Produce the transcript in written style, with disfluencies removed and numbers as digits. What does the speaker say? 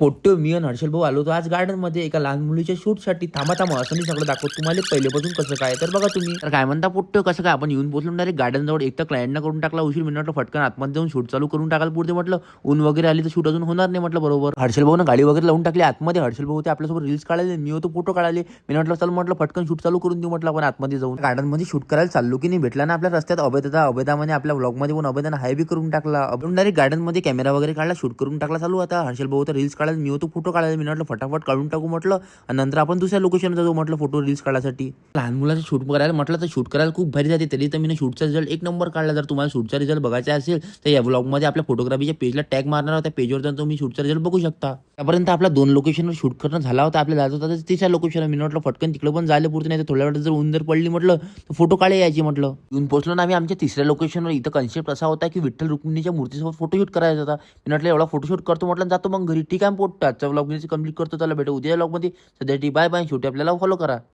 पोट्टे मी आणि हर्षल भाऊ आलो होतो आज गार्डन मध्ये एका लहान मुलीच्या शूटसाठी. थांबा असं मी सगळं दाखवतो तुम्हाला पहिलेपासून कसं काय. तर बघा तुम्ही. तर काय म्हणता पोट्टे कसं काय आपण येऊन पोहोचलो डायरेक्ट गार्डन जवळ. एक तर क्लायंटनं करून टाकला उशीर. मी म्हटलं फटकन आतमध्ये जाऊन शूट चालू करून टाकायला पुरते म्हटलं. ऊन वगैरे आली तर शूट अजून होणार नाही म्हटलं. बरोबर हर्षल भाऊनं गाडी वगैरे लावून टाकली आतमध्ये. हर्षल भाऊ होते आपल्यासोबत रील्स काढायला. मी होतो फोटो काढायला. मी म्हटलं चल म्हटलं फटकन शूट चालू करून देऊ म्हटलं आपण आतमध्ये जाऊन. गार्डन मध्ये शूट करायला चाललो की नाही भेटला ना आपल्या रस्त्यात अभेदा म्हणे आपल्या ब्लॉग मध्ये पण अभेदानं हाय बी करून टाकला. आपण डायरेक्ट गार्डन मध्ये कॅमेरा वगैरे काढला शूट करून टाकला चालू. आता हर्षल भाऊ तर रील्स काढायला. मी होतो फोटो काढायला. मी म्हटलं फटाफट काढून टाकू म्हटलं आणि नंतर आपण दुसऱ्या लोकेशनला जाऊ म्हटलं फोटो रील्स काढायसाठी. लहान मुलाचं शूट करायला म्हटलं तर शूट करायला खूप भारी जाते. तरी तर मी शूटचा रिझल्ट एक नंबर काढला. जर तुम्हाला शूटचा रिझल्ट बघायचा असेल तर या ब्लॉगमध्ये आपल्या फोटोग्राफीच्या पेजला टॅग मारणार होता. पेजवर जाऊन तुम्ही शूटचा रिझल्ट बघू शकता. त्यापर्यंत आपला 2 लोकेशनवर शूट करणं झाला होता. आपल्या जायचं होता तिसऱ्या लोकेशनवर. मी म्हटलं फटकन तिकडे पण जायला पुरते नाही तर थोड्या वेळात जर ऊन जर पडली म्हटलं तर फोटो काढे यायची म्हटलं. येऊन पोहोचलो ना आम्ही आमच्या तिसऱ्या लोकेशनवर. इथं कन्सेप्ट असा होता की विठ्ठल रुक्मिणीच्या मूर्तीसोबत फोटोशूट करायचा होता. मी म्हटलं एवढा फोटोशूट करतो म्हटलं जातो मग घरी. ठीक आहे पोट आजचा ब्लॉग कंप्लीट करतो. त्याला भेटू उद्या ब्लॉगमध्ये. सध्या बाय बाय. शेवटी आपल्याला फॉलो करा.